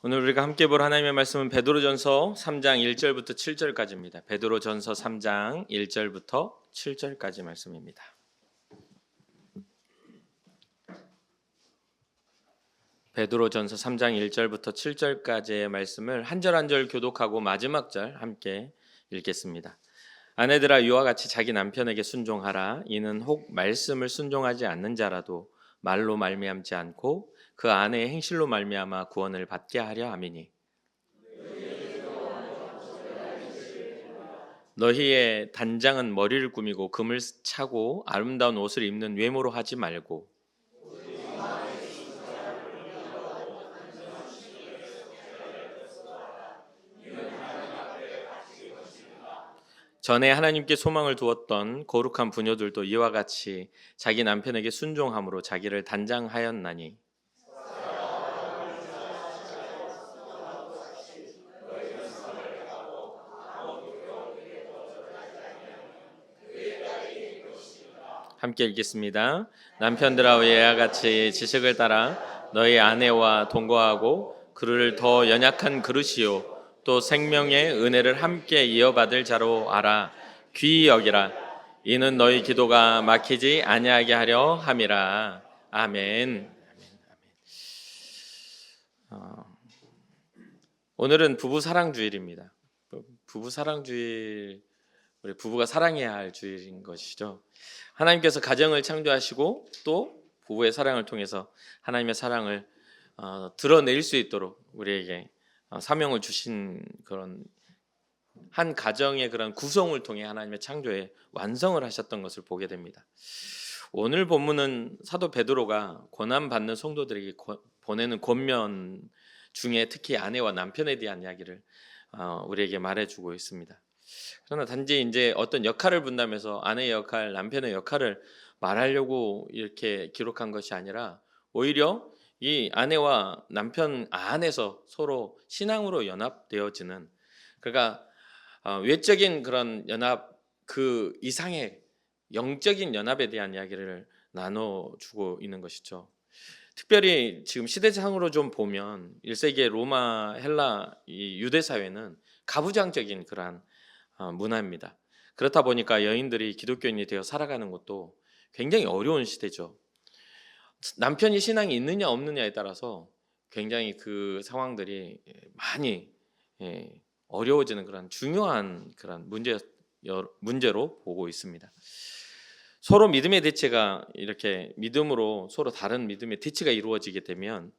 오늘 우리가 함께 볼 하나님의 말씀은 베드로전서 3장 1절부터 7절까지입니다. 베드로전서 3장 1절부터 7절까지 말씀입니다. 베드로전서 3장 1절부터 7절까지의 말씀을 한 절 한 절 교독하고 마지막 절 함께 읽겠습니다. 아내들아 이와 같이 자기 남편에게 순종하라. 이는 혹 말씀을 순종하지 않는 자라도 말로 말미암지 않고 그 아내의 행실로 말미암아 구원을 받게 하려 함이니 너희의 단장은 머리를 꾸미고 금을 차고 아름다운 옷을 입는 외모로 하지 말고 전에 하나님께 소망을 두었던 거룩한 부녀들도 이와 같이 자기 남편에게 순종함으로 자기를 단장하였나니 함께 읽겠습니다. 남편들아 이와 같이 지식을 따라 너희 아내와 동거하고 그를 더 연약한 그릇이요 또 생명의 은혜를 함께 이어받을 자로 알아 귀히 여기라. 이는 너희 기도가 막히지 아니하게 하려 함이라. 아멘. 오늘은 부부 사랑 주일입니다. 부부 사랑 주일, 우리 부부가 사랑해야 할 주일인 것이죠. 하나님께서 가정을 창조하시고 또 부부의 사랑을 통해서 하나님의 사랑을 드러낼 수 있도록 우리에게 사명을 주신 그런 한 가정의 그런 구성을 통해 하나님의 창조에 완성을 하셨던 것을 보게 됩니다. 오늘 본문은 사도 베드로가 고난받는 성도들에게 보내는 권면 중에 특히 아내와 남편에 대한 이야기를 우리에게 말해주고 있습니다. 그러나 단지 이제 어떤 역할을 분담해서 아내의 역할, 남편의 역할을 말하려고 이렇게 기록한 것이 아니라 오히려 이 아내와 남편 안에서 서로 신앙으로 연합되어지는, 그러니까 외적인 그런 연합 그 이상의 영적인 연합에 대한 이야기를 나눠주고 있는 것이죠. 특별히 지금 시대상으로 좀 보면 1세기의 로마, 헬라 이 유대 사회는 가부장적인 그러한 문화입니다. 그렇다 보니까 여인들이 기독교인이 되어 살아가는 것도 굉장히 어려운 시대죠. 남편이 신앙이 있느냐 없느냐에 따라서 굉장히 그 상황들이 많이 어려워지는 그런 중요한 그런 문제로 보고 있습니다. 서로 믿음의 대치가 이렇게 믿음으로 서로 다른 믿음의 대치가 이루어지게 되면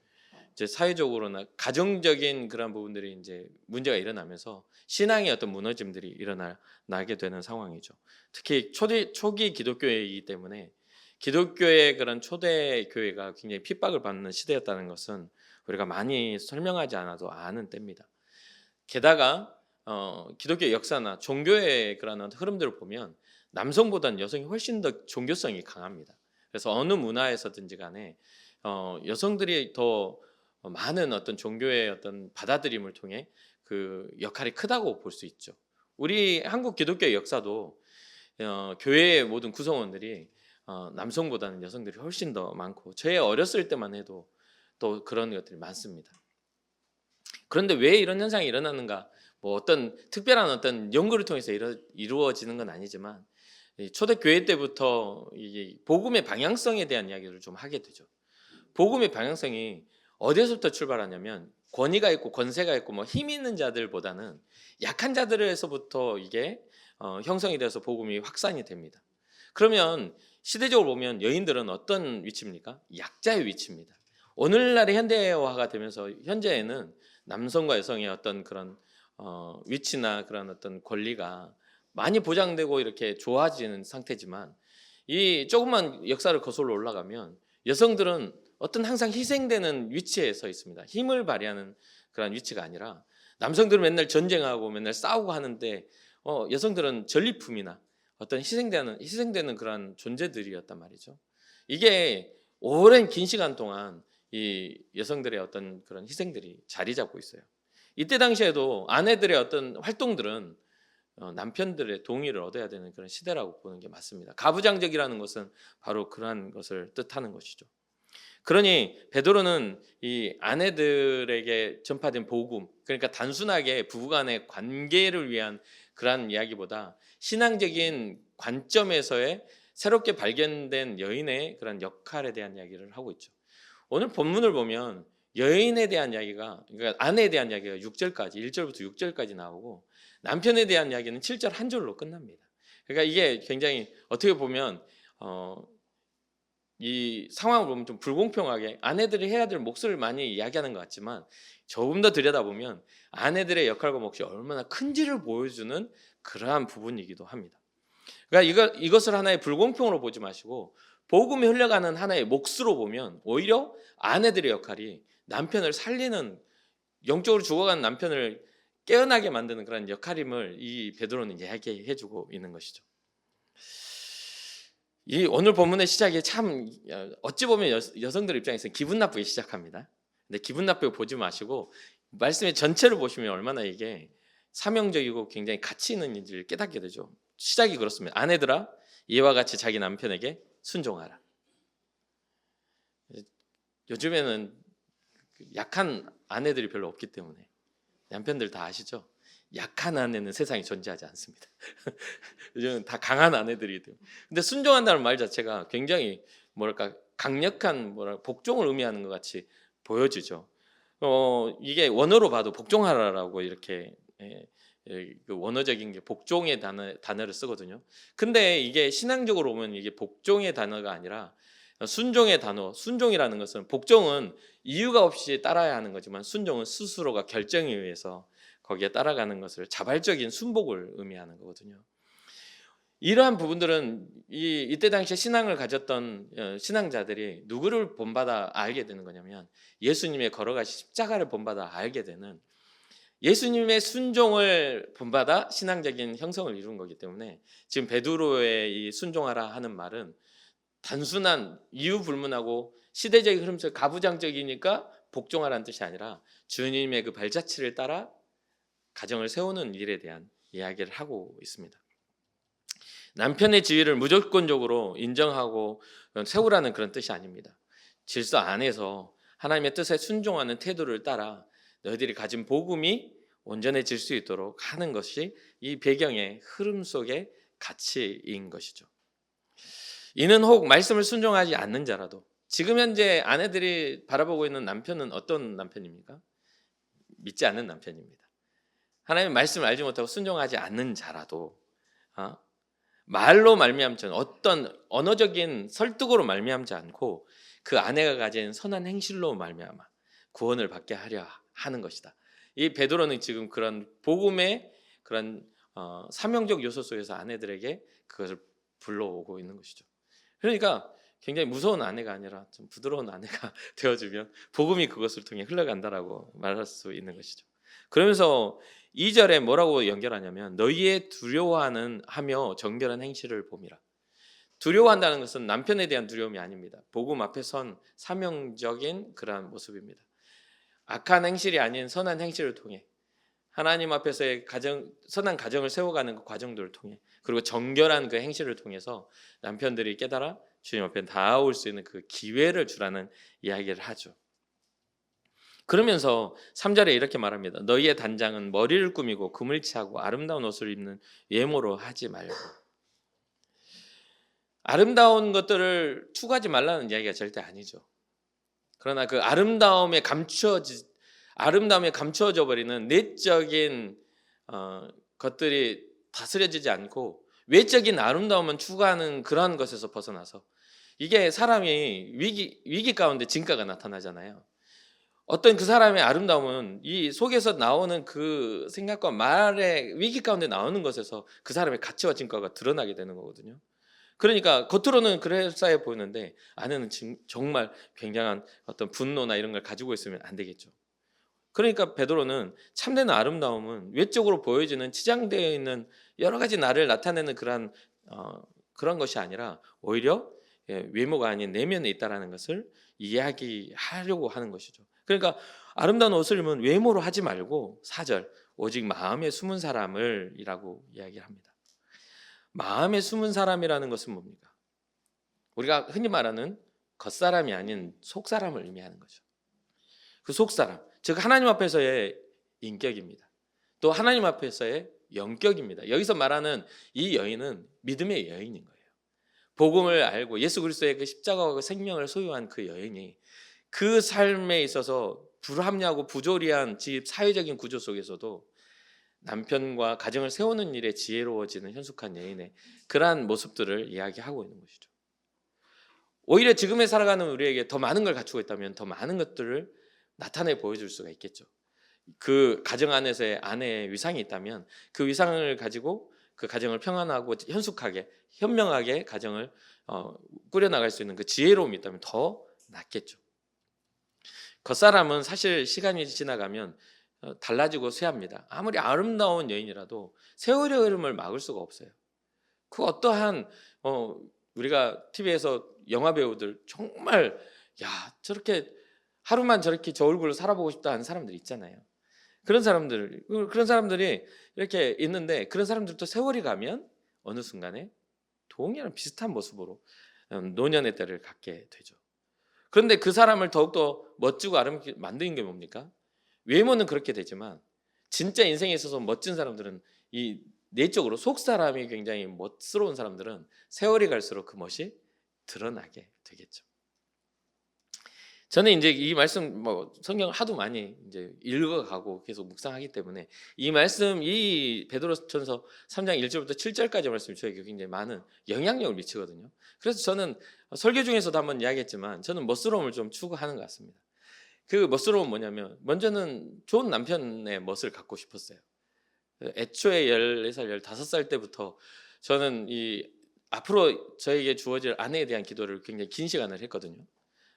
이제 사회적으로나 가정적인 그런 부분들이 이제 문제가 일어나면서 신앙의 어떤 무너짐들이 일어나게 되는 상황이죠. 특히 초기 기독교이기 때문에 기독교의 그런 초대 교회가 굉장히 핍박을 받는 시대였다는 것은 우리가 많이 설명하지 않아도 아는 때입니다. 게다가 기독교 역사나 종교의 그런 흐름들을 보면 남성보다는 여성이 훨씬 더 종교성이 강합니다. 그래서 어느 문화에서든지 간에 여성들이 더 많은 어떤 종교의 어떤 받아들임을 통해 그 역할이 크다고 볼 수 있죠. 우리 한국 기독교의 역사도 교회의 모든 구성원들이 남성보다는 여성들이 훨씬 더 많고 제 어렸을 때만 해도 또 그런 것들이 많습니다. 그런데 왜 이런 현상이 일어나는가? 뭐 어떤 특별한 어떤 연구를 통해서 이루어지는 건 아니지만 초대교회 때부터 이 복음의 방향성에 대한 이야기를 좀 하게 되죠. 복음의 방향성이 어디서부터 출발하냐면 권위가 있고 권세가 있고 뭐 힘 있는 자들보다는 약한 자들에서부터 이게 형성이 돼서 복음이 확산이 됩니다. 그러면 시대적으로 보면 여인들은 어떤 위치입니까? 약자의 위치입니다. 오늘날의 현대화가 되면서 현재에는 남성과 여성의 어떤 그런 위치나 그런 어떤 권리가 많이 보장되고 이렇게 좋아지는 상태지만 이 조금만 역사를 거슬러 올라가면 여성들은 어떤 항상 희생되는 위치에 서 있습니다. 힘을 발휘하는 그런 위치가 아니라 남성들은 맨날 전쟁하고 맨날 싸우고 하는데 여성들은 전리품이나 어떤 희생되는 그런 존재들이었단 말이죠. 이게 오랜 긴 시간 동안 이 여성들의 어떤 그런 희생들이 자리 잡고 있어요. 이때 당시에도 아내들의 어떤 활동들은 남편들의 동의를 얻어야 되는 그런 시대라고 보는 게 맞습니다. 가부장적이라는 것은 바로 그러한 것을 뜻하는 것이죠. 그러니 베드로는 이 아내들에게 전파된 복음, 그러니까 단순하게 부부간의 관계를 위한 그러한 이야기보다 신앙적인 관점에서의 새롭게 발견된 여인의 그런 역할에 대한 이야기를 하고 있죠. 오늘 본문을 보면 여인에 대한 이야기가, 그러니까 아내에 대한 이야기가 6절까지, 1절부터 6절까지 나오고 남편에 대한 이야기는 7절 한 절로 끝납니다. 그러니까 이게 굉장히 어떻게 보면 이 상황을 보면 좀 불공평하게 아내들이 해야 될 몫을 많이 이야기하는 것 같지만 조금 더 들여다보면 아내들의 역할과 몫이 얼마나 큰지를 보여주는 그러한 부분이기도 합니다. 그러니까 이것을 하나의 불공평으로 보지 마시고 복음이 흘러가는 하나의 몫으로 보면 오히려 아내들의 역할이 남편을 살리는, 영적으로 죽어가는 남편을 깨어나게 만드는 그런 역할임을 이 베드로는 이야기해주고 있는 것이죠. 이 오늘 본문의 시작이 참 어찌 보면 여성들 입장에서 기분 나쁘게 시작합니다. 근데 기분 나쁘게 보지 마시고 말씀의 전체를 보시면 얼마나 이게 사명적이고 굉장히 가치 있는 일을 깨닫게 되죠. 시작이 그렇습니다. 아내들아, 이와 같이 자기 남편에게 순종하라. 요즘에는 약한 아내들이 별로 없기 때문에 남편들 다 아시죠? 약한 아내는 세상에 존재하지 않습니다. 요즘은 다 강한 아내들이 돼요. 근데 순종한다는 말 자체가 굉장히 뭐랄까 강력한 복종을 의미하는 것 같이 보여지죠. 이게 원어로 봐도 복종하라라고 이렇게 그 원어적인 게 복종의 단어를 쓰거든요. 근데 이게 신앙적으로 보면 이게 복종의 단어가 아니라 순종의 단어. 순종이라는 것은, 복종은 이유가 없이 따라야 하는 거지만 순종은 스스로가 결정에 의해서 거기에 따라가는 것을 자발적인 순복을 의미하는 거거든요. 이러한 부분들은 이때 당시에 신앙을 가졌던 신앙자들이 누구를 본받아 알게 되는 거냐면 예수님의 걸어가신 십자가를 본받아 알게 되는, 예수님의 순종을 본받아 신앙적인 형성을 이룬 거기 때문에 지금 베드로의 이 순종하라 하는 말은 단순한 이유 불문하고 시대적인 흐름 속 가부장적이니까 복종하라는 뜻이 아니라 주님의 그 발자취를 따라 가정을 세우는 일에 대한 이야기를 하고 있습니다. 남편의 지위를 무조건적으로 인정하고 세우라는 그런 뜻이 아닙니다. 질서 안에서 하나님의 뜻에 순종하는 태도를 따라 너희들이 가진 복음이 온전해질 수 있도록 하는 것이 이 배경의 흐름 속의 가치인 것이죠. 이는 혹 말씀을 순종하지 않는 자라도, 지금 현재 아내들이 바라보고 있는 남편은 어떤 남편입니까? 믿지 않는 남편입니다. 하나님의 말씀을 알지 못하고 순종하지 않는 자라도 말로 말미암지, 어떤 언어적인 설득으로 말미암지 않고 그 아내가 가진 선한 행실로 말미암아 구원을 받게 하려 하는 것이다. 이 베드로는 지금 그런 복음의 그런 사명적 요소 속에서 아내들에게 그것을 불러오고 있는 것이죠. 그러니까 굉장히 무서운 아내가 아니라 좀 부드러운 아내가 되어주면 복음이 그것을 통해 흘러간다라고 말할 수 있는 것이죠. 그러면서 2절에 뭐라고 연결하냐면 너희의 두려워하는 하며 정결한 행실을 봄이라. 두려워한다는 것은 남편에 대한 두려움이 아닙니다. 복음 앞에 선 사명적인 그러한 모습입니다. 악한 행실이 아닌 선한 행실을 통해 하나님 앞에서의 선한 가정을 세워가는 그 과정들을 통해, 그리고 정결한 그 행실을 통해서 남편들이 깨달아 주님 앞에 나아올 수 있는 그 기회를 주라는 이야기를 하죠. 그러면서 3절에 이렇게 말합니다. 너희의 단장은 머리를 꾸미고 금을 취하고 아름다운 옷을 입는 외모로 하지 말고. 아름다운 것들을 추구하지 말라는 이야기가 절대 아니죠. 그러나 그 아름다움에 감추어져 버리는 내적인 것들이 다스려지지 않고 외적인 아름다움만 추구하는 그러한 것에서 벗어나서, 이게 사람이 위기 가운데 진가가 나타나잖아요. 어떤 그 사람의 아름다움은 이 속에서 나오는 그 생각과 말의 위기 가운데 나오는 것에서 그 사람의 가치와 진가가 드러나게 되는 거거든요. 그러니까 겉으로는 그럴싸해 보이는데 안에는 정말 굉장한 어떤 분노나 이런 걸 가지고 있으면 안 되겠죠. 그러니까 베드로는 참된 아름다움은 외적으로 보여지는 치장되어 있는 여러 가지 나를 나타내는 그런 것이 아니라 오히려 외모가 아닌 내면에 있다라는 것을 이야기하려고 하는 것이죠. 그러니까 아름다운 옷을 입으면 외모로 하지 말고 4절 오직 마음에 숨은 사람을 이라고 이야기합니다. 마음에 숨은 사람이라는 것은 뭡니까? 우리가 흔히 말하는 겉사람이 아닌 속사람을 의미하는 거죠. 그 속사람, 즉 하나님 앞에서의 인격입니다. 또 하나님 앞에서의 영격입니다. 여기서 말하는 이 여인은 믿음의 여인인 거예요. 복음을 알고 예수 그리스도의 그 십자가와 그 생명을 소유한 그 여인이 그 삶에 있어서 불합리하고 부조리한 집 사회적인 구조 속에서도 남편과 가정을 세우는 일에 지혜로워지는 현숙한 여인의 그러한 모습들을 이야기하고 있는 것이죠. 오히려 지금에 살아가는 우리에게 더 많은 걸 갖추고 있다면 더 많은 것들을 나타내 보여줄 수가 있겠죠. 그 가정 안에서의 아내의 위상이 있다면 그 위상을 가지고 그 가정을 평안하고 현숙하게 현명하게 가정을 꾸려나갈 수 있는 그 지혜로움이 있다면 더 낫겠죠. 겉사람은 사실 시간이 지나가면 달라지고 쇠합니다. 아무리 아름다운 여인이라도 세월의 흐름을 막을 수가 없어요. 그 어떠한 우리가 TV에서 영화 배우들 정말 저렇게 하루만 저렇게 저 얼굴로 살아보고 싶다 하는 사람들이 있잖아요. 그런 사람들이 이렇게 있는데 그런 사람들도 세월이 가면 어느 순간에 동일한 비슷한 모습으로 노년의 때를 갖게 되죠. 그런데 그 사람을 더욱더 멋지고 아름답게 만드는 게 뭡니까? 외모는 그렇게 되지만 진짜 인생에 있어서 멋진 사람들은 이 내적으로 속 사람이 굉장히 멋스러운 사람들은 세월이 갈수록 그 멋이 드러나게 되겠죠. 저는 이제 이 말씀 성경을 하도 많이 이제 읽어가고 계속 묵상하기 때문에 이 말씀 이 베드로전서 3장 1절부터 7절까지 말씀이 저에게 굉장히 많은 영향력을 미치거든요. 그래서 저는 설교 중에서도 한번 이야기했지만 저는 멋스러움을 좀 추구하는 것 같습니다. 그 멋스러움은 뭐냐면 먼저는 좋은 남편의 멋을 갖고 싶었어요. 애초에 14살, 15살 때부터 저는 이 앞으로 저에게 주어질 아내에 대한 기도를 굉장히 긴 시간을 했거든요.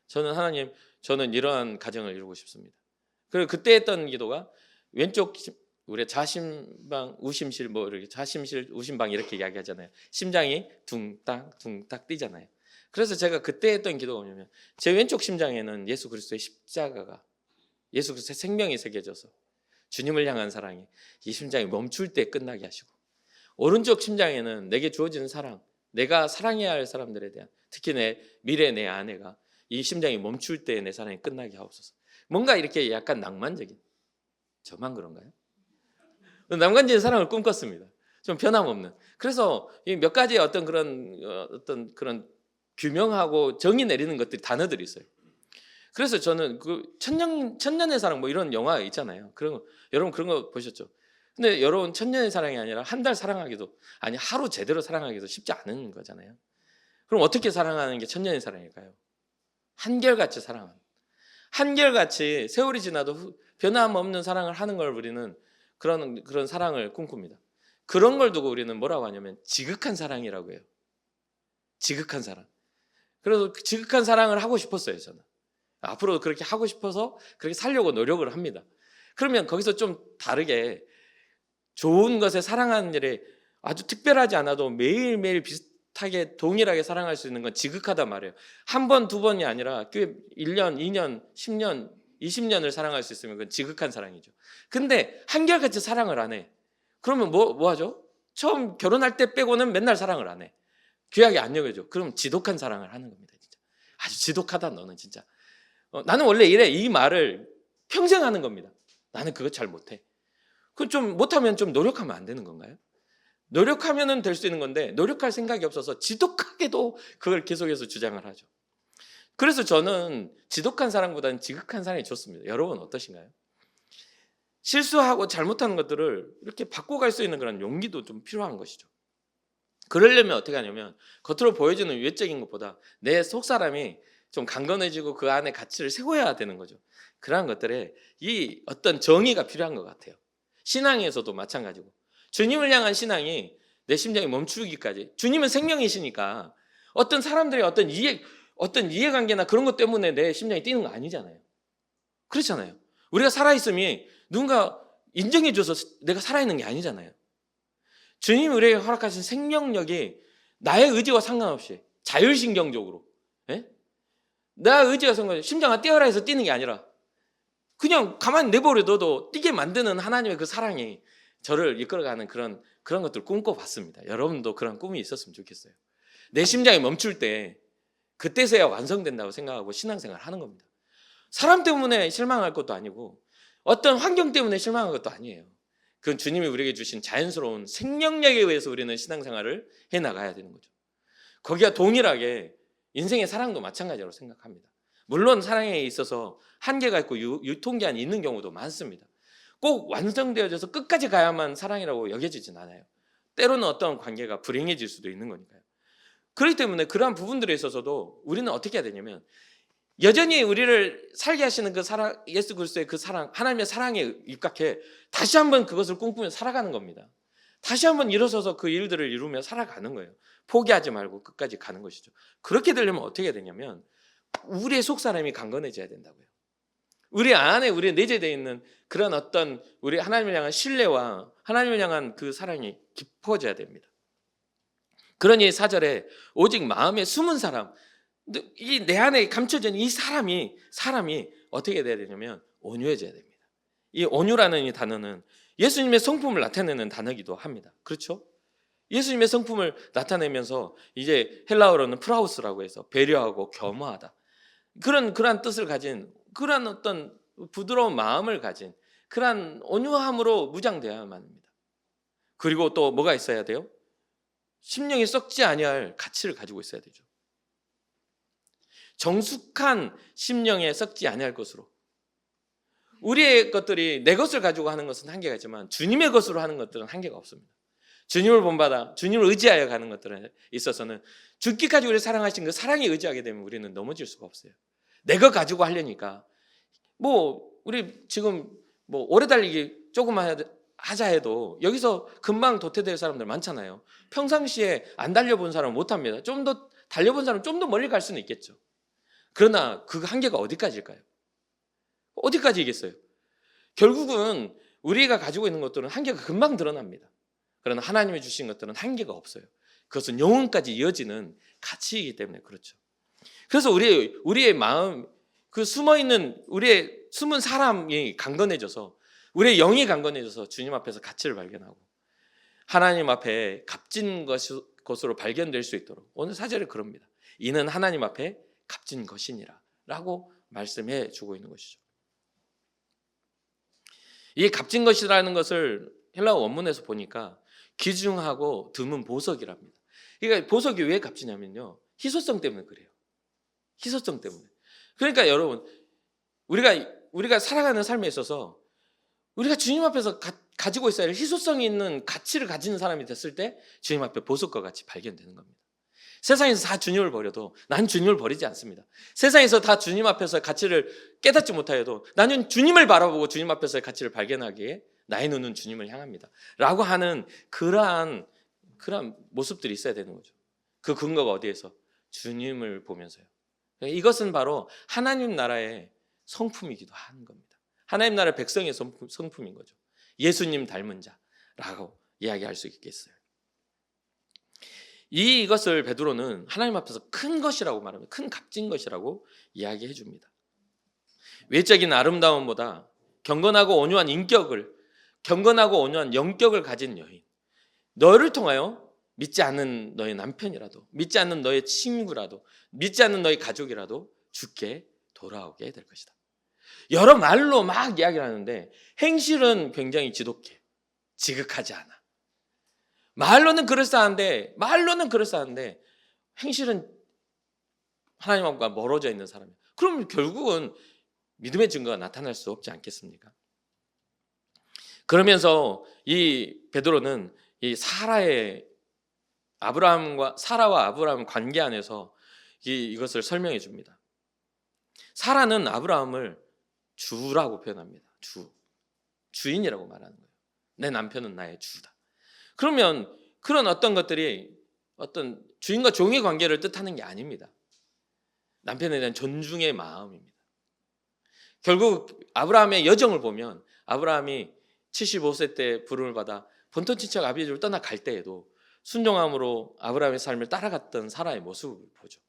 저는 하나님, 저는 이러한 가정을 이루고 싶습니다. 그리고 그때 했던 기도가 왼쪽 우리 자심방 우심실 이렇게 자심실 우심방 이렇게 이야기하잖아요. 심장이 둥딱 둥딱 뛰잖아요. 그래서 제가 그때 했던 기도가 뭐냐면 제 왼쪽 심장에는 예수 그리스도의 십자가가 예수 그리스도의 생명이 새겨져서 주님을 향한 사랑이 이 심장이 멈출 때 끝나게 하시고 오른쪽 심장에는 내게 주어지는 사랑, 내가 사랑해야 할 사람들에 대한 특히 내 미래 내 아내가 이 심장이 멈출 때 내 사랑이 끝나게 하옵소서. 뭔가 이렇게 약간 낭만적인, 저만 그런가요? 낭만적인 사랑을 꿈꿨습니다. 좀 변함없는. 그래서 몇 가지의 어떤 그런 규명하고 정의 내리는 것들이 단어들이 있어요. 그래서 저는 그 천년의 사랑 이런 영화 있잖아요. 그런 거, 여러분 그런 거 보셨죠? 근데 여러분 천년의 사랑이 아니라 한 달 사랑하기도 아니 하루 제대로 사랑하기도 쉽지 않은 거잖아요. 그럼 어떻게 사랑하는 게 천년의 사랑일까요? 한결같이 사랑하는, 한결같이 세월이 지나도 변함없는 사랑을 하는 걸 우리는 그런 사랑을 꿈꿉니다. 그런 걸 두고 우리는 뭐라고 하냐면 지극한 사랑이라고 해요. 지극한 사랑. 그래서 지극한 사랑을 하고 싶었어요. 저는 앞으로 그렇게 하고 싶어서 그렇게 살려고 노력을 합니다. 그러면 거기서 좀 다르게 좋은 것에 사랑하는 일에 아주 특별하지 않아도 매일매일 비슷하게 동일하게 사랑할 수 있는 건 지극하단 말이에요. 한 번, 두 번이 아니라 1년, 2년, 10년, 20년을 사랑할 수 있으면 그건 지극한 사랑이죠. 근데 한결같이 사랑을 안 해. 그러면 뭐 하죠? 처음 결혼할 때 빼고는 맨날 사랑을 안 해. 귀하게 안 여겨줘. 그럼 지독한 사랑을 하는 겁니다. 진짜. 아주 지독하다 너는 진짜. 나는 원래 이래 이 말을 평생 하는 겁니다. 나는 그거 잘 못해. 그 좀 못하면 좀 노력하면 안 되는 건가요? 노력하면은 될 수 있는 건데 노력할 생각이 없어서 지독하게도 그걸 계속해서 주장을 하죠. 그래서 저는 지독한 사랑보다는 지극한 사랑이 좋습니다. 여러분 어떠신가요? 실수하고 잘못하는 것들을 이렇게 바꿔갈 수 있는 그런 용기도 좀 필요한 것이죠. 그러려면 어떻게 하냐면 겉으로 보여지는 외적인 것보다 내 속사람이 좀 강건해지고 그 안에 가치를 세워야 되는 거죠. 그러한 것들에 이 어떤 정의가 필요한 것 같아요. 신앙에서도 마찬가지고 주님을 향한 신앙이 내 심장이 멈추기까지, 주님은 생명이시니까 어떤 사람들의 어떤 이해관계나 그런 것 때문에 내 심장이 뛰는 거 아니잖아요. 그렇잖아요. 우리가 살아있음이 누군가 인정해줘서 내가 살아있는 게 아니잖아요. 주님이 우리에게 허락하신 생명력이 나의 의지와 상관없이 자율신경적으로, 나의 의지와 상관없이 심장이 뛰어라 해서 뛰는 게 아니라 그냥 가만히 내버려둬도 뛰게 만드는 하나님의 그 사랑이 저를 이끌어가는 그런 것들을 꿈꿔봤습니다. 여러분도 그런 꿈이 있었으면 좋겠어요. 내 심장이 멈출 때 그때서야 완성된다고 생각하고 신앙생활을 하는 겁니다. 사람 때문에 실망할 것도 아니고 어떤 환경 때문에 실망할 것도 아니에요. 그건 주님이 우리에게 주신 자연스러운 생명력에 의해서 우리는 신앙생활을 해나가야 되는 거죠. 거기와 동일하게 인생의 사랑도 마찬가지라고 생각합니다. 물론 사랑에 있어서 한계가 있고 유통기한이 있는 경우도 많습니다. 꼭 완성되어져서 끝까지 가야만 사랑이라고 여겨지진 않아요. 때로는 어떤 관계가 불행해질 수도 있는 거니까요. 그렇기 때문에 그러한 부분들에 있어서도 우리는 어떻게 해야 되냐면 여전히 우리를 살게 하시는 그 사랑, 예수 그리스도의 그 사랑, 하나님의 사랑에 입각해 다시 한번 그것을 꿈꾸며 살아가는 겁니다. 다시 한번 일어서서 그 일들을 이루며 살아가는 거예요. 포기하지 말고 끝까지 가는 것이죠. 그렇게 되려면 어떻게 해야 되냐면 우리의 속사람이 강건해져야 된다고요. 우리 안에 우리 내재되어 있는 그런 어떤 우리 하나님을 향한 신뢰와 하나님을 향한 그 사랑이 깊어져야 됩니다. 그러니 4절에 오직 마음에 숨은 사람, 이 내 안에 감춰져 있는 이 사람이 어떻게 돼야 되냐면 온유해져야 됩니다. 이 온유라는 이 단어는 예수님의 성품을 나타내는 단어이기도 합니다. 그렇죠? 예수님의 성품을 나타내면서 이제 헬라어로는 프라우스라고 해서 배려하고 겸허하다. 그러한 뜻을 가진 그러한 어떤 부드러운 마음을 가진 그러한 온유함으로 무장되어야만 합니다. 그리고 또 뭐가 있어야 돼요? 심령이 썩지 아니할 가치를 가지고 있어야 되죠. 정숙한 심령에 썩지 아니할 것으로. 우리의 것들이 내 것을 가지고 하는 것은 한계가 있지만 주님의 것으로 하는 것들은 한계가 없습니다. 주님을 본받아 주님을 의지하여 가는 것들에 있어서는 죽기까지 우리를 사랑하신 그 사랑에 의지하게 되면 우리는 넘어질 수가 없어요. 내 것 가지고 하려니까 우리 지금 오래 달리기 조금만 하자 해도 여기서 금방 도태될 사람들 많잖아요. 평상시에 안 달려본 사람은 못합니다. 좀 더 달려본 사람은 좀 더 멀리 갈 수는 있겠죠. 그러나 그 한계가 어디까지일까요? 어디까지이겠어요? 결국은 우리가 가지고 있는 것들은 한계가 금방 드러납니다. 그러나 하나님이 주신 것들은 한계가 없어요. 그것은 영혼까지 이어지는 가치이기 때문에 그렇죠. 그래서 우리의 마음, 그 숨어있는 우리의 숨은 사람이 강건해져서 우리의 영이 강건해져서 주님 앞에서 가치를 발견하고 하나님 앞에 값진 것으로 발견될 수 있도록 오늘 4절에 그럽니다. 이는 하나님 앞에 값진 것이니라 라고 말씀해 주고 있는 것이죠. 이 값진 것이라는 것을 헬라어 원문에서 보니까 귀중하고 드문 보석이랍니다. 그러니까 보석이 왜 값지냐면요, 희소성 때문에 그래요. 희소성 때문에. 그러니까 여러분, 우리가 살아가는 삶에 있어서 우리가 주님 앞에서 가지고 있어야 할 희소성이 있는 가치를 가지는 사람이 됐을 때 주님 앞에 보석과 같이 발견되는 겁니다. 세상에서 다 주님을 버려도 난 주님을 버리지 않습니다. 세상에서 다 주님 앞에서 가치를 깨닫지 못하여도 나는 주님을 바라보고 주님 앞에서의 가치를 발견하기에 나의 눈은 주님을 향합니다 라고 하는 그러한 모습들이 있어야 되는 거죠. 그 근거가 어디에서? 주님을 보면서요. 이것은 바로 하나님 나라의 성품이기도 하는 겁니다. 하나님 나라의 백성의 성품인 거죠. 예수님 닮은 자라고 이야기할 수 있겠어요. 이것을 베드로는 하나님 앞에서 큰 것이라고 말하면 큰 값진 것이라고 이야기해 줍니다. 외적인 아름다움보다 경건하고 온유한 경건하고 온유한 영격을 가진 여인, 너를 통하여 믿지 않는 너의 남편이라도, 믿지 않는 너의 친구라도, 믿지 않는 너의 가족이라도 죽게 돌아오게 될 것이다. 여러 말로 막 이야기를 하는데 행실은 굉장히 지극하지 않아. 말로는 그럴싸한데 행실은 하나님과 멀어져 있는 사람이에요. 그럼 결국은 믿음의 증거가 나타날 수 없지 않겠습니까? 그러면서 이 베드로는 이 사라와 아브라함 관계 안에서 이것을 설명해 줍니다. 사라는 아브라함을 주라고 표현합니다. 주인이라고 말하는 거예요. 내 남편은 나의 주다. 그러면 그런 어떤 것들이 어떤 주인과 종의 관계를 뜻하는 게 아닙니다. 남편에 대한 존중의 마음입니다. 결국 아브라함의 여정을 보면 아브라함이 75세 때 부름을 받아 본토 친척 아비의 집을 떠나 갈 때에도 순종함으로 아브라함의 삶을 따라갔던 사라의 모습을 보죠.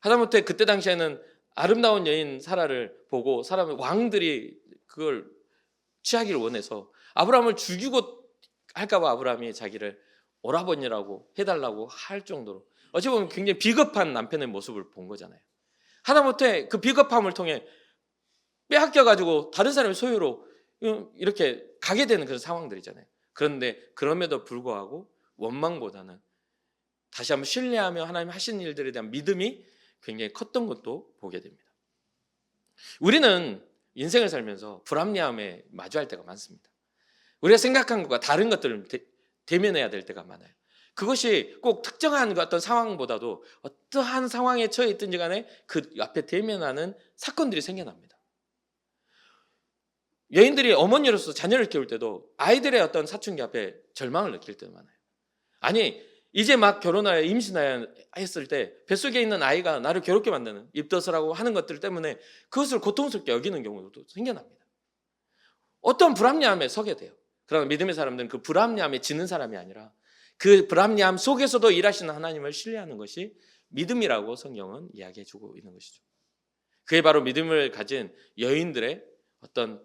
하다못해 그때 당시에는 아름다운 여인 사라를 보고 사람의 왕들이 그걸 취하기를 원해서 아브라함을 죽이고 할까봐 아브라함이 자기를 오라버니라고 해달라고 할 정도로 어찌 보면 굉장히 비겁한 남편의 모습을 본 거잖아요. 하다못해 그 비겁함을 통해 빼앗겨가지고 다른 사람의 소유로 이렇게 가게 되는 그런 상황들이잖아요. 그런데 그럼에도 불구하고 원망보다는 다시 한번 신뢰하며 하나님 하신 일들에 대한 믿음이 굉장히 컸던 것도 보게 됩니다. 우리는 인생을 살면서 불합리함에 마주할 때가 많습니다. 우리가 생각한 것과 다른 것들을 대면해야 될 때가 많아요. 그것이 꼭 특정한 어떤 상황보다도 어떠한 상황에 처해 있든지 간에 그 앞에 대면하는 사건들이 생겨납니다. 여인들이 어머니로서 자녀를 키울 때도 아이들의 어떤 사춘기 앞에 절망을 느낄 때도 많아요. 아니 이제 막 결혼하여 임신하여 했을 때 뱃속에 있는 아이가 나를 괴롭게 만드는 입덧을 하는 것들 때문에 그것을 고통스럽게 여기는 경우도 생겨납니다. 어떤 불합리함에 서게 돼요. 그러나 믿음의 사람들은 그 불합리함에 지는 사람이 아니라 그 불합리함 속에서도 일하시는 하나님을 신뢰하는 것이 믿음이라고 성경은 이야기해 주고 있는 것이죠. 그게 바로 믿음을 가진 여인들의 어떤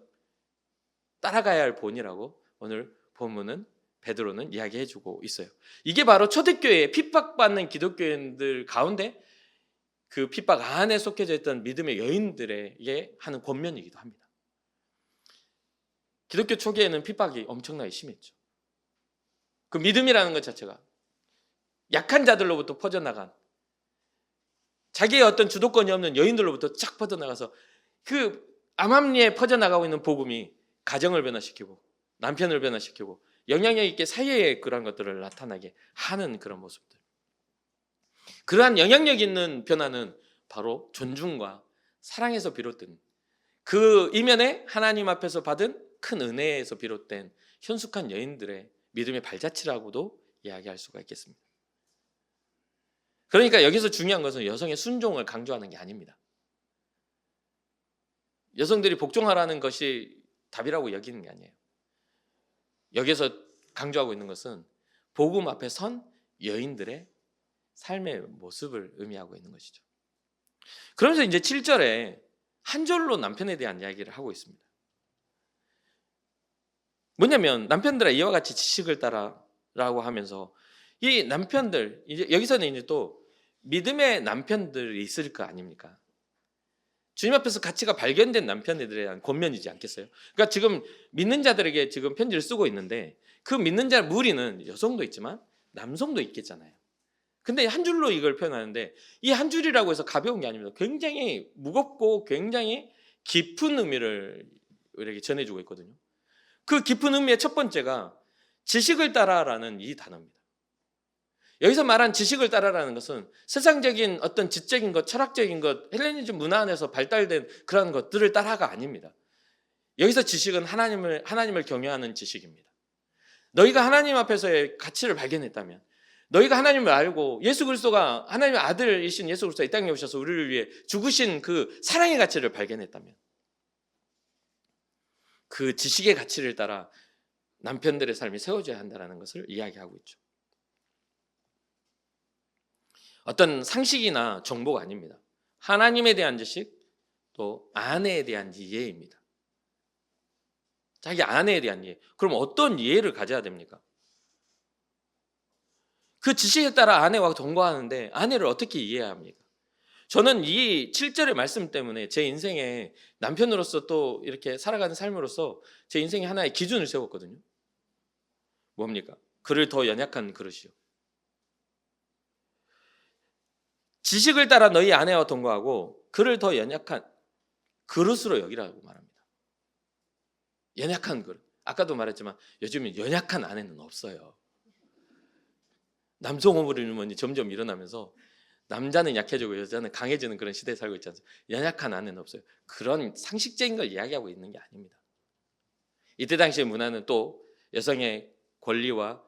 따라가야 할 본이라고 오늘 본문은 베드로는 이야기해 주고 있어요. 이게 바로 초대교회에 핍박받는 기독교인들 가운데 그 핍박 안에 속해져 있던 믿음의 여인들에게 하는 권면이기도 합니다. 기독교 초기에는 핍박이 엄청나게 심했죠. 그 믿음이라는 것 자체가 약한 자들로부터 퍼져나간 자기의 어떤 주도권이 없는 여인들로부터 쫙 퍼져나가서 그 암암리에 퍼져나가고 있는 복음이 가정을 변화시키고 남편을 변화시키고 영향력 있게 사회에 그러한 것들을 나타나게 하는 그런 모습들. 그러한 영향력 있는 변화는 바로 존중과 사랑에서 비롯된 그 이면에 하나님 앞에서 받은 큰 은혜에서 비롯된 현숙한 여인들의 믿음의 발자취라고도 이야기할 수가 있겠습니다. 그러니까 여기서 중요한 것은 여성의 순종을 강조하는 게 아닙니다. 여성들이 복종하라는 것이 답이라고 여기는 게 아니에요. 여기서 강조하고 있는 것은 복음 앞에 선 여인들의 삶의 모습을 의미하고 있는 것이죠. 그러면서 이제 7절에 한 절로 남편에 대한 이야기를 하고 있습니다. 뭐냐면 남편들아 이와 같이 지식을 따라라고 하면서 이 남편들 이제 여기서는 이제 또 믿음의 남편들이 있을 거 아닙니까? 주님 앞에서 가치가 발견된 남편들에 대한 권면이지 않겠어요? 그러니까 지금 믿는 자들에게 지금 편지를 쓰고 있는데 그 믿는 자 무리는 여성도 있지만 남성도 있겠잖아요. 근데 한 줄로 이걸 표현하는데 이 한 줄이라고 해서 가벼운 게 아닙니다. 굉장히 무겁고 굉장히 깊은 의미를 우리에게 전해주고 있거든요. 그 깊은 의미의 첫 번째가 지식을 따라라는 이 단어입니다. 여기서 말한 지식을 따라라는 것은 세상적인 어떤 지적인 것, 철학적인 것, 헬레니즘 문화 안에서 발달된 그런 것들을 따라가 아닙니다. 여기서 지식은 하나님을 경외하는 지식입니다. 너희가 하나님 앞에서의 가치를 발견했다면, 너희가 하나님을 알고 예수 그리스도가 하나님의 아들이신 예수 그리스도가 이 땅에 오셔서 우리를 위해 죽으신 그 사랑의 가치를 발견했다면, 그 지식의 가치를 따라 남편들의 삶이 세워져야 한다는 것을 이야기하고 있죠. 어떤 상식이나 정보가 아닙니다. 하나님에 대한 지식, 또 아내에 대한 이해입니다. 자기 아내에 대한 이해. 그럼 어떤 이해를 가져야 됩니까? 그 지식에 따라 아내와 동거하는데 아내를 어떻게 이해해야 합니까? 저는 이 7절의 말씀 때문에 제 인생에 남편으로서 또 이렇게 살아가는 삶으로서 제 인생에 하나의 기준을 세웠거든요. 뭡니까? 그를 더 연약한 그릇이요. 지식을 따라 너희 아내와 동거하고 그를 더 연약한 그릇으로 여기라고 말합니다. 연약한 그릇. 아까도 말했지만 요즘에 연약한 아내는 없어요. 남성 호르몬이 점점 일어나면서 남자는 약해지고 여자는 강해지는 그런 시대에 살고 있지 않습니까? 연약한 아내는 없어요. 그런 상식적인 걸 이야기하고 있는 게 아닙니다. 이때 당시의 문화는 또 여성의 권리와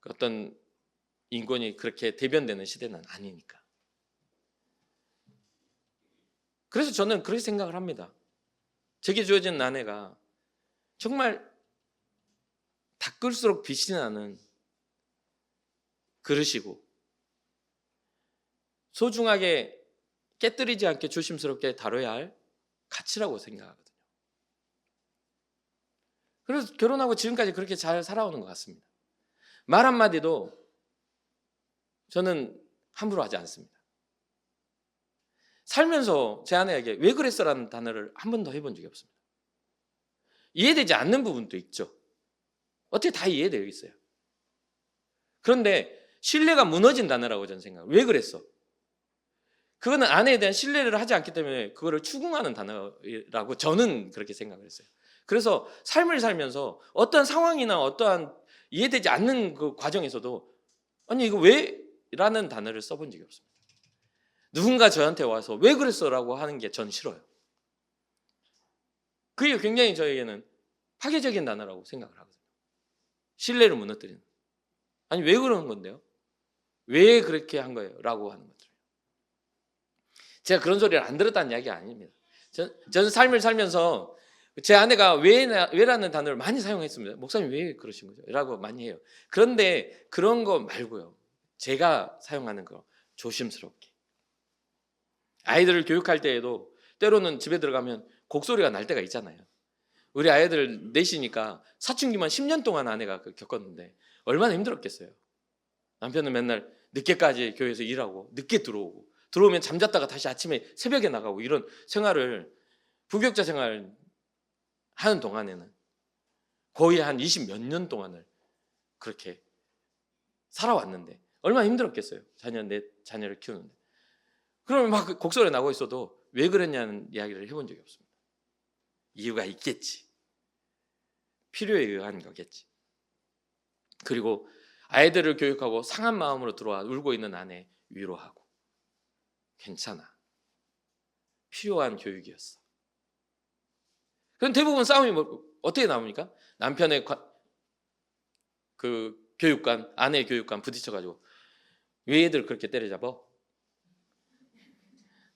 어떤 인권이 그렇게 대변되는 시대는 아니니까. 그래서 저는 그렇게 생각을 합니다. 제게 주어진 아내가 정말 닦을수록 빛이 나는 그릇이고 소중하게 깨뜨리지 않게 조심스럽게 다뤄야 할 가치라고 생각하거든요. 그래서 결혼하고 지금까지 그렇게 잘 살아오는 것 같습니다. 말 한마디도 저는 함부로 하지 않습니다. 살면서 제 아내에게 왜 그랬어라는 단어를 한 번도 해본 적이 없습니다. 이해되지 않는 부분도 있죠. 어떻게 다 이해되어 있어요. 그런데 신뢰가 무너진 단어라고 저는 생각해요. 왜 그랬어? 그거는 아내에 대한 신뢰를 하지 않기 때문에 그거를 추궁하는 단어라고 저는 그렇게 생각을 했어요. 그래서 삶을 살면서 어떠한 상황이나 어떠한 이해되지 않는 그 과정에서도 아니 이거 왜? 라는 단어를 써본 적이 없습니다. 누군가 저한테 와서 왜 그랬어? 라고 하는 게 전 싫어요. 그게 굉장히 저에게는 파괴적인 단어라고 생각을 하거든요. 신뢰를 무너뜨리는. 아니 왜 그러는 건데요? 왜 그렇게 한 거예요? 라고 하는 것들. 제가 그런 소리를 안 들었다는 이야기가 아닙니다. 저는 삶을 살면서 제 아내가 왜라는 단어를 많이 사용했습니다. 목사님 왜 그러신 거죠? 라고 많이 해요. 그런데 그런 거 말고요. 제가 사용하는 거 조심스럽게. 아이들을 교육할 때에도 때로는 집에 들어가면 곡소리가 날 때가 있잖아요. 우리 아이들 넷이니까 사춘기만 10년 동안 아내가 겪었는데 얼마나 힘들었겠어요. 남편은 맨날 늦게까지 교회에서 일하고 늦게 들어오면 잠잤다가 다시 아침에 새벽에 나가고 이런 생활을 부교육자 생활 하는 동안에는 거의 한 20 몇 년 동안을 그렇게 살아왔는데 얼마나 힘들었겠어요. 내 자녀를 키우는데. 그러면 막 곡소리 나고 있어도 왜 그랬냐는 이야기를 해본 적이 없습니다. 이유가 있겠지. 필요에 의한 거겠지. 그리고 아이들을 교육하고 상한 마음으로 들어와 울고 있는 아내 위로하고 괜찮아. 필요한 교육이었어. 그럼 대부분 싸움이 어떻게 나옵니까? 남편의 그 교육관, 아내의 교육관 부딪혀가지고 왜 애들 그렇게 때려잡아?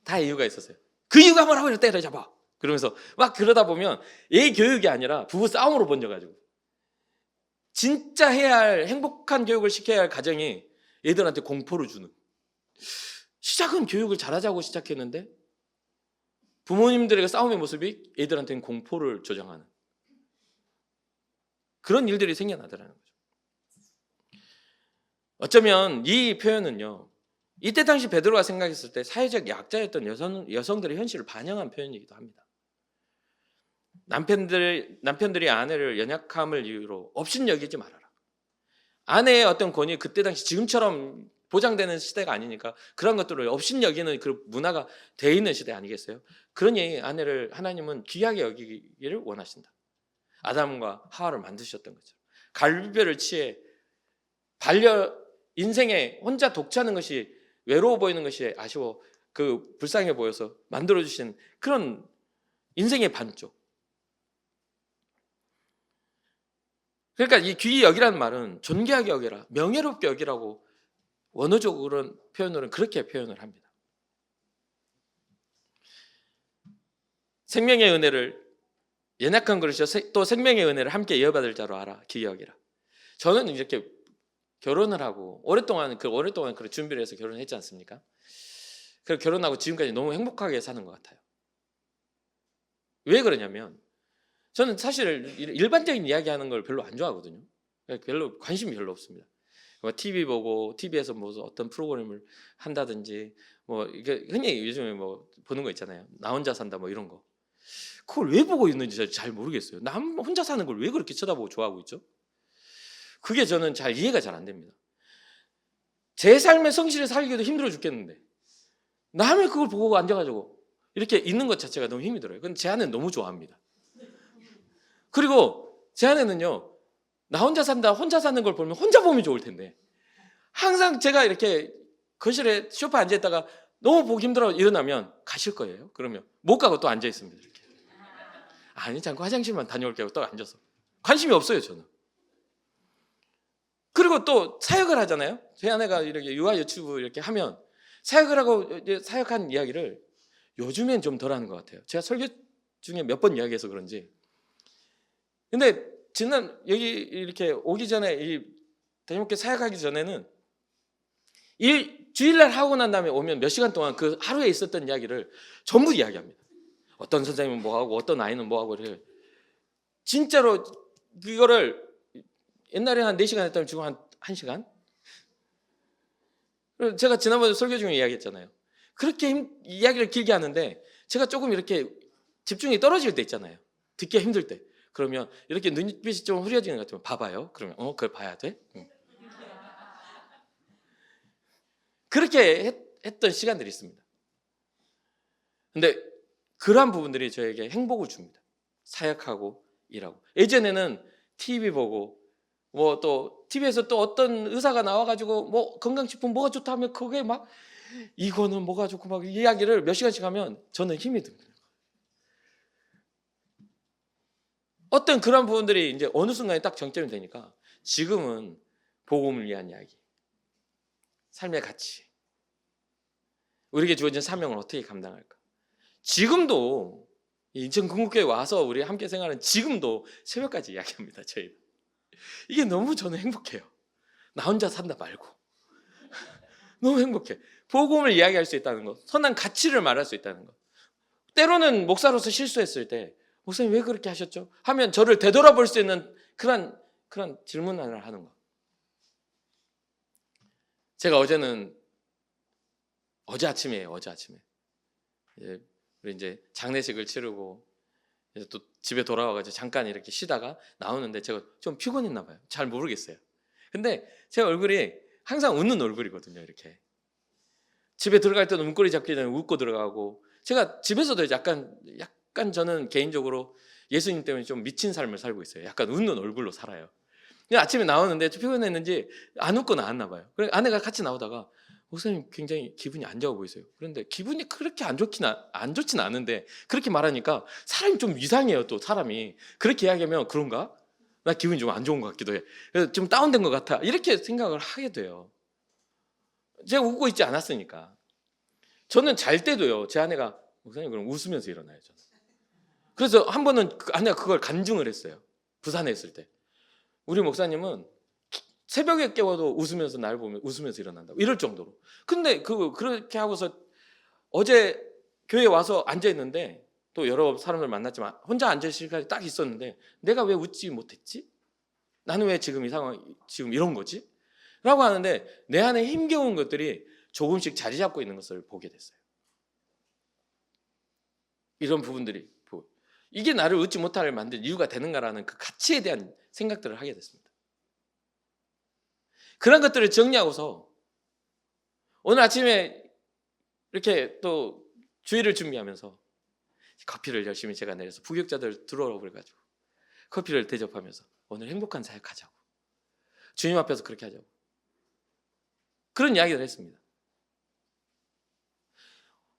다 이유가 있었어요. 그 이유가 뭐라고 이렇게 때려잡아? 그러면서 막 그러다 보면 애 교육이 아니라 부부 싸움으로 번져가지고 진짜 해야 할 행복한 교육을 시켜야 할 가정이 애들한테 공포를 주는. 시작은 교육을 잘하자고 시작했는데 부모님들에게 싸움의 모습이 애들한테는 공포를 조장하는 그런 일들이 생겨나더라는 거죠. 어쩌면 이 표현은요, 이때 당시 베드로가 생각했을 때 사회적 약자였던 여성들의 현실을 반영한 표현이기도 합니다. 남편들이 아내를 연약함을 이유로 업신여기지 말아라. 아내의 어떤 권위, 그때 당시 지금처럼 보장되는 시대가 아니니까 그런 것들을 업신여기는 그 문화가 돼 있는 시대 아니겠어요? 그러니 아내를 하나님은 귀하게 여기기를 원하신다. 아담과 하와를 만드셨던 거죠. 갈비뼈를 치해 인생에 혼자 독차는 것이 외로워 보이는 것이 아쉬워 그 불쌍해 보여서 만들어주신 그런 인생의 반쪽. 그러니까 이 귀히 여기라는 말은 존귀하게 여기라, 명예롭게 여기라고 원어적으로는 표현으로는 그렇게 표현을 합니다. 생명의 은혜를 연약한 그릇이요 또 생명의 은혜를 함께 이어받을 자로 알아 귀히 여기라. 저는 이렇게 결혼을 하고 오랫동안 그런 준비를 해서 결혼했지 않습니까? 그 결혼하고 지금까지 너무 행복하게 사는 것 같아요. 왜 그러냐면 저는 사실 일반적인 이야기하는 걸 별로 안 좋아하거든요. 별로 관심이 별로 없습니다. TV 보고 TV에서 뭐 어떤 프로그램을 한다든지 뭐 이게 흔히 요즘에 뭐 보는 거 있잖아요. 나 혼자 산다 뭐 이런 거. 그걸 왜 보고 있는지 잘 모르겠어요. 나 혼자 사는 걸 왜 그렇게 쳐다보고 좋아하고 있죠? 그게 저는 잘 이해가 잘 안 됩니다. 제 삶의 성실히 살기도 힘들어 죽겠는데 남의 그걸 보고 앉아가지고 이렇게 있는 것 자체가 너무 힘이 들어요. 근데 제 아내는 너무 좋아합니다. 그리고 제 아내는요, 나 혼자 산다, 혼자 사는 걸 보면 혼자 보면 좋을 텐데 항상 제가 이렇게 거실에 소파에 앉아있다가 너무 보기 힘들어 일어나면 가실 거예요? 그러면 못 가고 또 앉아 있습니다. 이렇게. 아니 잠깐 화장실만 다녀올게요. 또 앉아서 관심이 없어요 저는. 그리고 또 사역을 하잖아요. 제 아내가 이렇게 유아 유튜브 이렇게 하면 사역을 하고 사역한 이야기를 요즘엔 좀 덜 하는 것 같아요. 제가 설교 중에 몇 번 이야기해서 그런지. 근데 지난 여기 이렇게 오기 전에 이 대목교 사역하기 전에는 주일날 하고 난 다음에 오면 몇 시간 동안 그 하루에 있었던 이야기를 전부 이야기합니다. 어떤 선생님은 뭐하고 어떤 아이는 뭐하고 이렇게. 진짜로 그거를 옛날에 한 4시간 했다면 지금 한 1시간? 제가 지난번에 설교 중에 이야기했잖아요. 그렇게 이야기를 길게 하는데 제가 조금 이렇게 집중이 떨어질 때 있잖아요. 듣기 힘들 때. 그러면 이렇게 눈빛이 좀 흐려지는 것 같으면 봐봐요. 그러면 그걸 봐야 돼? 응. 그렇게 했던 시간들이 있습니다. 근데 그러한 부분들이 저에게 행복을 줍니다. 사역하고 일하고. 예전에는 TV 보고 뭐 또 TV에서 또 어떤 의사가 나와가지고 뭐 건강식품 뭐가 좋다 하면 그게 막 이거는 뭐가 좋고 막 이야기를 몇 시간씩 하면 저는 힘이 듭니다. 어떤 그런 부분들이 이제 어느 순간에 딱 정점이 되니까 지금은 복음을 위한 이야기, 삶의 가치, 우리에게 주어진 사명을 어떻게 감당할까? 지금도 인천 궁극교회 와서 우리 함께 생활하는 지금도 새벽까지 이야기합니다. 저희 이게 너무 저는 행복해요. 나 혼자 산다 말고 너무 행복해. 복음을 이야기할 수 있다는 것, 선한 가치를 말할 수 있다는 것. 때로는 목사로서 실수했을 때 목사님 왜 그렇게 하셨죠? 하면 저를 되돌아볼 수 있는 그런 질문을 하는 것. 제가 어제 아침이에요. 우리 이제 장례식을 치르고 이제 또 집에 돌아와가지고 잠깐 이렇게 쉬다가 나오는데 제가 좀 피곤했나 봐요. 잘 모르겠어요. 근데 제 얼굴이 항상 웃는 얼굴이거든요. 이렇게 집에 들어갈 때는 문고리 잡기 전에 웃고 들어가고, 제가 집에서도 약간 저는 개인적으로 예수님 때문에 좀 미친 삶을 살고 있어요. 약간 웃는 얼굴로 살아요. 아침에 나오는데 좀 피곤했는지 안 웃고 나왔나 봐요. 그래 아내가 같이 나오다가 목사님 굉장히 기분이 안 좋아 보이세요. 그런데 기분이 그렇게 안 좋진 않은데 그렇게 말하니까 사람이 좀 이상해요. 또 사람이 그렇게 이야기하면 그런가? 나 기분이 좀 안 좋은 것 같기도 해. 그래서 좀 다운된 것 같아. 이렇게 생각을 하게 돼요. 제가 웃고 있지 않았으니까. 저는 잘 때도요. 제 아내가 목사님 그럼 웃으면서 일어나요. 저는. 그래서 한 번은 아내가 그걸 간증을 했어요. 부산에 있을 때. 우리 목사님은 새벽에 깨워도 웃으면서 날 보면 웃으면서 일어난다고 이럴 정도로. 근데 그렇게 하고서 어제 교회에 와서 앉아 있는데 또 여러 사람들 만났지만 혼자 앉을 시간이 딱 있었는데 내가 왜 웃지 못했지? 나는 왜 지금 이 상황 지금 이런 거지? 라고 하는데 내 안에 힘겨운 것들이 조금씩 자리 잡고 있는 것을 보게 됐어요. 이런 부분들이 이게 나를 웃지 못하게 만든 이유가 되는가라는 그 가치에 대한 생각들을 하게 됐습니다. 그런 것들을 정리하고서 오늘 아침에 이렇게 또 주일을 준비하면서 커피를 열심히 제가 내려서 부격자들 들어오라고 그래가지고 커피를 대접하면서 오늘 행복한 사역하자고, 주님 앞에서 그렇게 하자고, 그런 이야기를 했습니다.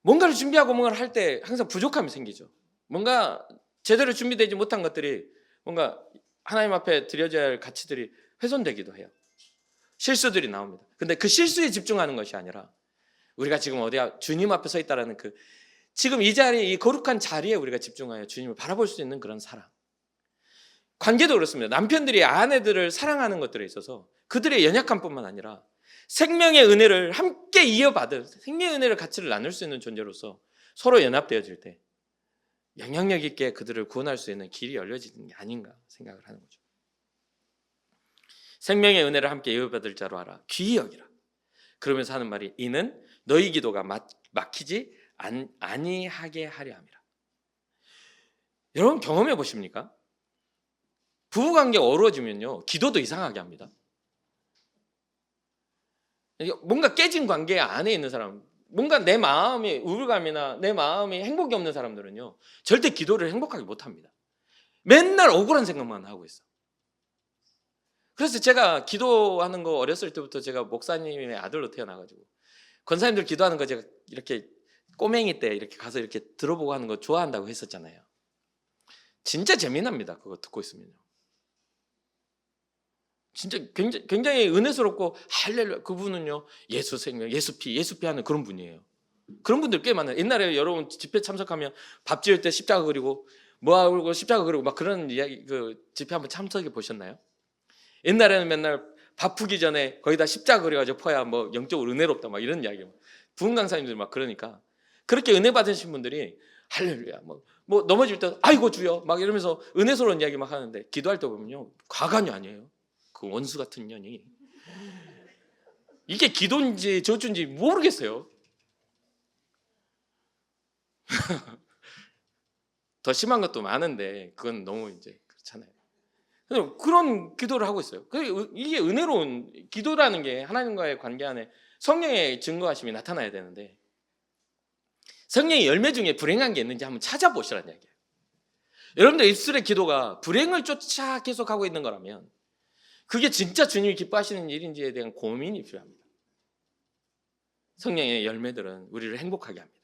뭔가를 준비하고 뭔가를 할 때 항상 부족함이 생기죠. 뭔가 제대로 준비되지 못한 것들이 뭔가 하나님 앞에 드려져야 할 가치들이 훼손되기도 해요. 실수들이 나옵니다. 근데 그 실수에 집중하는 것이 아니라 우리가 지금 어디야 주님 앞에 서 있다라는 지금 이 자리에, 이 거룩한 자리에 우리가 집중하여 주님을 바라볼 수 있는 그런 사랑. 관계도 그렇습니다. 남편들이 아내들을 사랑하는 것들에 있어서 그들의 연약함뿐만 아니라 생명의 은혜를 함께 이어받을, 생명의 은혜를 가치를 나눌 수 있는 존재로서 서로 연합되어질 때 영향력 있게 그들을 구원할 수 있는 길이 열려지는 게 아닌가 생각을 하는 거죠. 생명의 은혜를 함께 이어받을 자로 알아 귀히 여기라. 그러면서 하는 말이 이는 너희 기도가 막히지 아니하게 하려 함이라. 여러분 경험해 보십니까? 부부관계가 어우러지면요 기도도 이상하게 합니다. 뭔가 깨진 관계 안에 있는 사람, 뭔가 내 마음이 우울감이나 내 마음이 행복이 없는 사람들은요 절대 기도를 행복하게 못합니다. 맨날 억울한 생각만 하고 있어. 그래서 제가 기도하는 거 어렸을 때부터 제가 목사님의 아들로 태어나가지고 권사님들 기도하는 거 제가 이렇게 꼬맹이 때 이렇게 가서 이렇게 들어보고 하는 거 좋아한다고 했었잖아요. 진짜 재미납니다. 그거 듣고 있으면요. 진짜 굉장히 은혜스럽고 할렐루야. 그분은요 예수 생명, 예수 피 하는 그런 분이에요. 그런 분들 꽤 많아요. 옛날에 여러분 집회 참석하면 밥 지을 때 십자가 그리고 뭐하고 십자가 그리고 막 그런 이야기 집회 한번 참석해 보셨나요? 옛날에는 맨날 바쁘기 전에 거기다 십자가 그려가지고 퍼야 뭐 영적으로 은혜롭다 막 이런 이야기. 부흥 강사님들 막 그러니까 그렇게 은혜 받으신 분들이 할렐루야 뭐 넘어질 때 아이고 주여 막 이러면서 은혜스러운 이야기 막 하는데 기도할 때 보면요 과간이 아니에요. 그 원수 같은 년이 이게 기도인지 저주인지 모르겠어요. 더 심한 것도 많은데 그건 너무 이제 그렇잖아요. 그런 기도를 하고 있어요. 이게 은혜로운 기도라는 게 하나님과의 관계 안에 성령의 증거하심이 나타나야 되는데 성령의 열매 중에 불행한 게 있는지 한번 찾아보시라는 얘기예요. 여러분들 입술의 기도가 불행을 쫓아 계속하고 있는 거라면 그게 진짜 주님이 기뻐하시는 일인지에 대한 고민이 필요합니다. 성령의 열매들은 우리를 행복하게 합니다.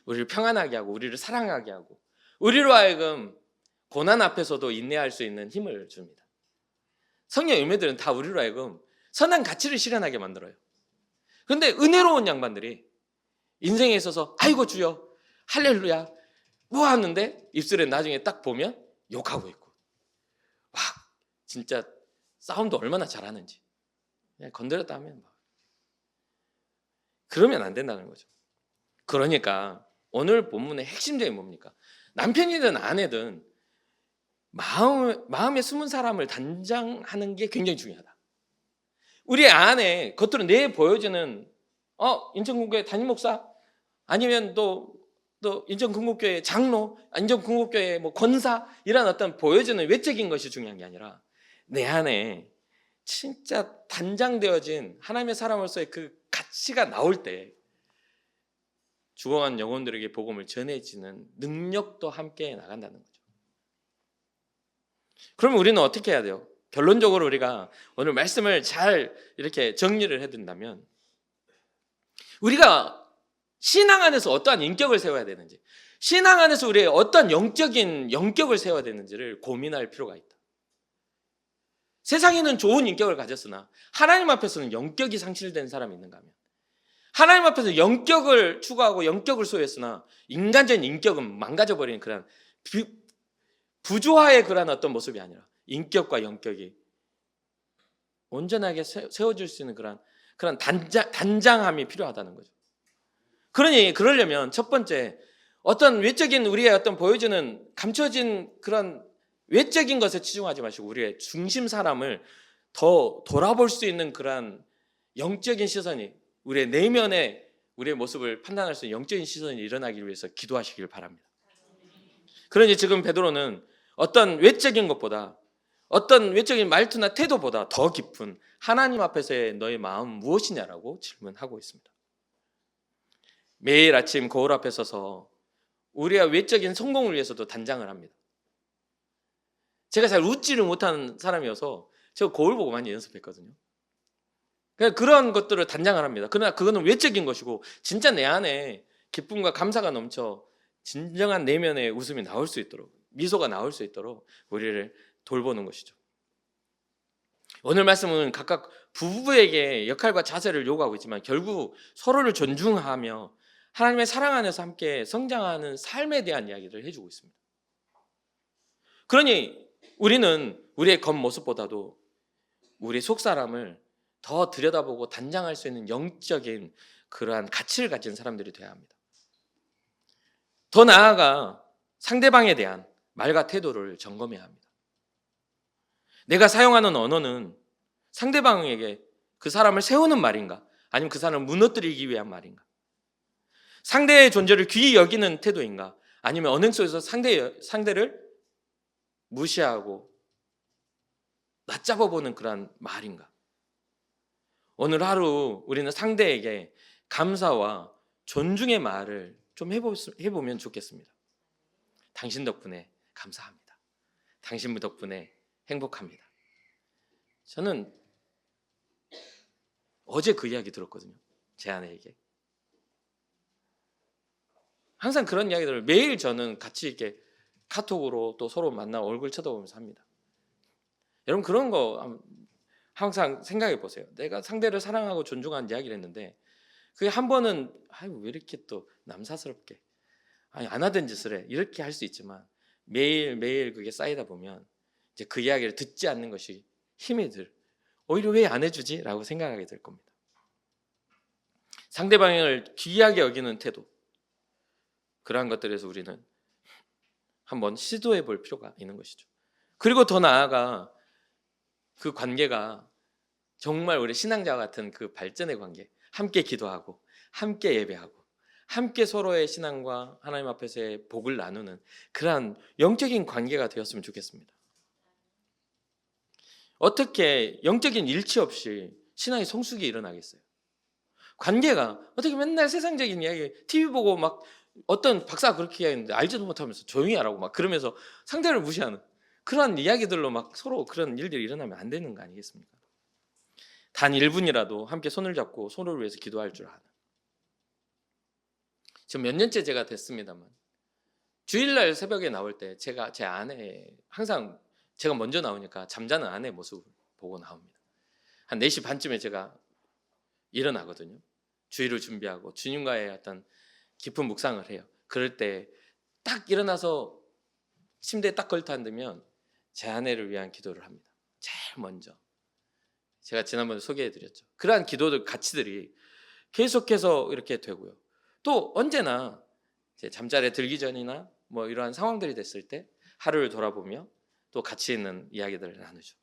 우리를 평안하게 하고 우리를 사랑하게 하고 우리로 하여금 고난 앞에서도 인내할 수 있는 힘을 줍니다. 성령 열매들은 다 우리로 하여금 선한 가치를 실현하게 만들어요. 그런데 은혜로운 양반들이 인생에 있어서 아이고 주여 할렐루야 뭐 하는데 입술에 나중에 딱 보면 욕하고 있고 와 진짜 싸움도 얼마나 잘하는지 그냥 건드렸다 하면 막 그러면 안 된다는 거죠. 그러니까 오늘 본문의 핵심적인 뭡니까? 남편이든 아내든 마음에 숨은 사람을 단장하는 게 굉장히 중요하다. 우리 안에 겉으로 보여지는 인천궁교회 담임 목사 아니면 또 인천궁극교회 장로, 인천궁극교회 뭐 권사 이런 어떤 보여지는 외적인 것이 중요한 게 아니라 내 안에 진짜 단장되어진 하나님의 사람으로서의 그 가치가 나올 때 죽어간 영혼들에게 복음을 전해지는 능력도 함께 나간다는 거죠. 그러면 우리는 어떻게 해야 돼요? 결론적으로 우리가 오늘 말씀을 잘 이렇게 정리를 해둔다면 우리가 신앙 안에서 어떠한 인격을 세워야 되는지 신앙 안에서 우리의 어떠한 영적인 영격을 세워야 되는지를 고민할 필요가 있다. 세상에는 좋은 인격을 가졌으나 하나님 앞에서는 영격이 상실된 사람이 있는가 하면 하나님 앞에서 영격을 추구하고 영격을 소유했으나 인간적인 인격은 망가져버리는 그런 부조화의 그런 어떤 모습이 아니라 인격과 영격이 온전하게 세워질 수 있는 그런 단장함이 필요하다는 거죠. 그러니 그러려면 첫 번째 어떤 외적인 우리의 어떤 보여주는 감춰진 그런 외적인 것에 치중하지 마시고 우리의 중심 사람을 더 돌아볼 수 있는 그런 영적인 시선이 우리의 내면에 우리의 모습을 판단할 수 있는 영적인 시선이 일어나기 위해서 기도하시길 바랍니다. 그러니 지금 베드로는 어떤 외적인 것보다 어떤 외적인 말투나 태도보다 더 깊은 하나님 앞에서의 너의 마음 무엇이냐라고 질문하고 있습니다. 매일 아침 거울 앞에 서서 우리의 외적인 성공을 위해서도 단장을 합니다. 제가 잘 웃지를 못하는 사람이어서 제가 거울 보고 많이 연습했거든요. 그런 것들을 단장을 합니다. 그러나 그거는 외적인 것이고 진짜 내 안에 기쁨과 감사가 넘쳐 진정한 내면의 웃음이 나올 수 있도록 미소가 나올 수 있도록 우리를 돌보는 것이죠. 오늘 말씀은 각각 부부에게 역할과 자세를 요구하고 있지만 결국 서로를 존중하며 하나님의 사랑 안에서 함께 성장하는 삶에 대한 이야기를 해주고 있습니다. 그러니 우리는 우리의 겉모습보다도 우리 속사람을 더 들여다보고 단장할 수 있는 영적인 그러한 가치를 가진 사람들이 되어야 합니다. 더 나아가 상대방에 대한 말과 태도를 점검해야 합니다. 내가 사용하는 언어는 상대방에게 그 사람을 세우는 말인가? 아니면 그 사람을 무너뜨리기 위한 말인가? 상대의 존재를 귀히 여기는 태도인가? 아니면 언행 속에서 상대를 무시하고 낮잡아보는 그런 말인가? 오늘 하루 우리는 상대에게 감사와 존중의 말을 좀 해보면 좋겠습니다. 당신 덕분에 감사합니다. 당신 덕분에 행복합니다. 저는 어제 그 이야기 들었거든요. 제 아내에게. 항상 그런 이야기들을 매일 저는 같이 이렇게 카톡으로 또 서로 만나 얼굴 쳐다보면서 합니다. 여러분 그런 거 항상 생각해 보세요. 내가 상대를 사랑하고 존중하는 이야기를 했는데 그게 한 번은 왜 이렇게 또 남사스럽게 안 하던 짓을 해 이렇게 할 수 있지만 매일 그게 쌓이다 보면 이제 그 이야기를 듣지 않는 것이 힘이 오히려 왜 안 해주지? 라고 생각하게 될 겁니다. 상대방을 귀하게 여기는 태도 그러한 것들에서 우리는 한번 시도해 볼 필요가 있는 것이죠. 그리고 더 나아가 그 관계가 정말 우리 신앙자와 같은 그 발전의 관계, 함께 기도하고 함께 예배하고 함께 서로의 신앙과 하나님 앞에서의 복을 나누는 그러한 영적인 관계가 되었으면 좋겠습니다. 어떻게 영적인 일치 없이 신앙의 성숙이 일어나겠어요? 관계가 어떻게 맨날 세상적인 이야기, TV 보고 막 어떤 박사가 그렇게 이야기했는데 알지도 못하면서 조용히 하라고 막 그러면서 상대를 무시하는 그런 이야기들로 막 서로 그런 일들이 일어나면 안 되는 거 아니겠습니까? 단 1분이라도 함께 손을 잡고 서로를 위해서 기도할 줄 아는. 지금 몇 년째 제가 됐습니다만 주일날 새벽에 나올 때 제가 제 아내 항상 제가 먼저 나오니까 잠자는 아내 모습을 보고 나옵니다. 한 4시 반쯤에 제가 일어나거든요. 주일을 준비하고 주님과의 어떤 깊은 묵상을 해요. 그럴 때 딱 일어나서 침대에 딱 걸터 앉으면 제 아내를 위한 기도를 합니다. 제일 먼저. 제가 지난번에 소개해드렸죠. 그러한 기도들 가치들이 계속해서 이렇게 되고요. 또 언제나 제 잠자리에 들기 전이나 뭐 이러한 상황들이 됐을 때 하루를 돌아보며 또 가치 있는 이야기들을 나누죠.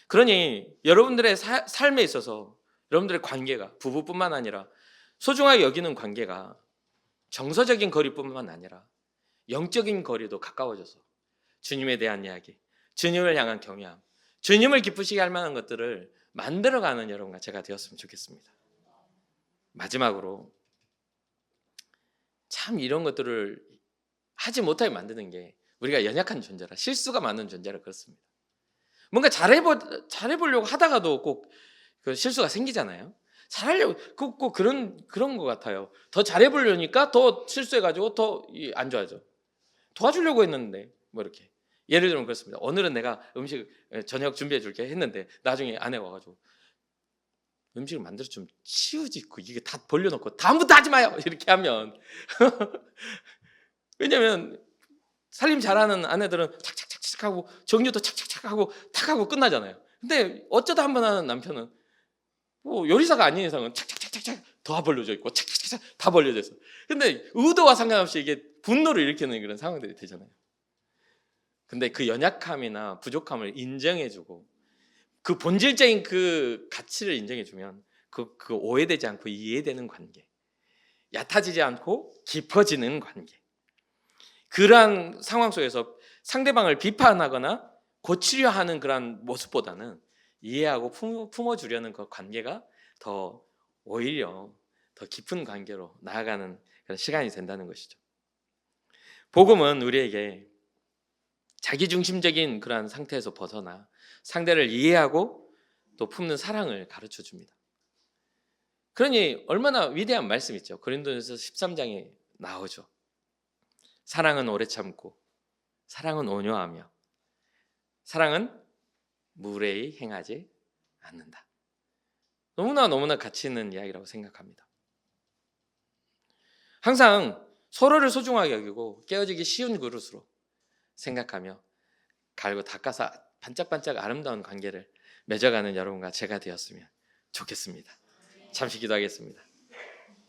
그러니 여러분들의 삶에 있어서 여러분들의 관계가 부부뿐만 아니라 소중하게 여기는 관계가 정서적인 거리뿐만 아니라 영적인 거리도 가까워져서 주님에 대한 이야기, 주님을 향한 경외함, 주님을 기쁘시게 할 만한 것들을 만들어가는 여러분과 제가 되었으면 좋겠습니다. 마지막으로 참 이런 것들을 하지 못하게 만드는 게 우리가 연약한 존재라 실수가 많은 존재라 그렇습니다. 뭔가 잘해보려고 하다가도 꼭 그 실수가 생기잖아요. 잘하려고 꼭 그런 것 같아요. 더 잘해보려니까 더 실수해가지고 더 안 좋아져. 도와주려고 했는데 뭐 이렇게 예를 들면 그렇습니다. 오늘은 내가 음식 저녁 준비해줄게 했는데 나중에 아내가 와가지고 음식을 만들어 좀 치우지 이게 다 벌려놓고 다음부터 하지 마요 이렇게 하면 왜냐면 살림 잘하는 아내들은 착착착착 하고 정리도 착착착 하고 탁 하고 끝나잖아요. 근데 어쩌다 한 번 하는 남편은 뭐 요리사가 아닌 이상은 착착착착 다 벌려져 있고 착착착 다 벌려져 있어. 근데 의도와 상관없이 이게 분노를 일으키는 그런 상황들이 되잖아요. 근데 그 연약함이나 부족함을 인정해주고 그 본질적인 그 가치를 인정해주면 그 오해되지 않고 이해되는 관계, 얕아지지 않고 깊어지는 관계. 그러한 상황 속에서 상대방을 비판하거나 고치려 하는 그런 모습보다는 이해하고 품어주려는 그 관계가 더 오히려 더 깊은 관계로 나아가는 그런 시간이 된다는 것이죠. 복음은 우리에게 자기중심적인 그러한 상태에서 벗어나 상대를 이해하고 또 품는 사랑을 가르쳐 줍니다. 그러니 얼마나 위대한 말씀 있죠. 고린도전서 13장에 나오죠. 사랑은 오래 참고 사랑은 온유하며 사랑은 무례히 행하지 않는다. 너무나 가치 있는 이야기라고 생각합니다. 항상 서로를 소중하게 여기고 깨어지기 쉬운 그릇으로 생각하며 갈고 닦아서 반짝반짝 아름다운 관계를 맺어가는 여러분과 제가 되었으면 좋겠습니다. 잠시 기도하겠습니다.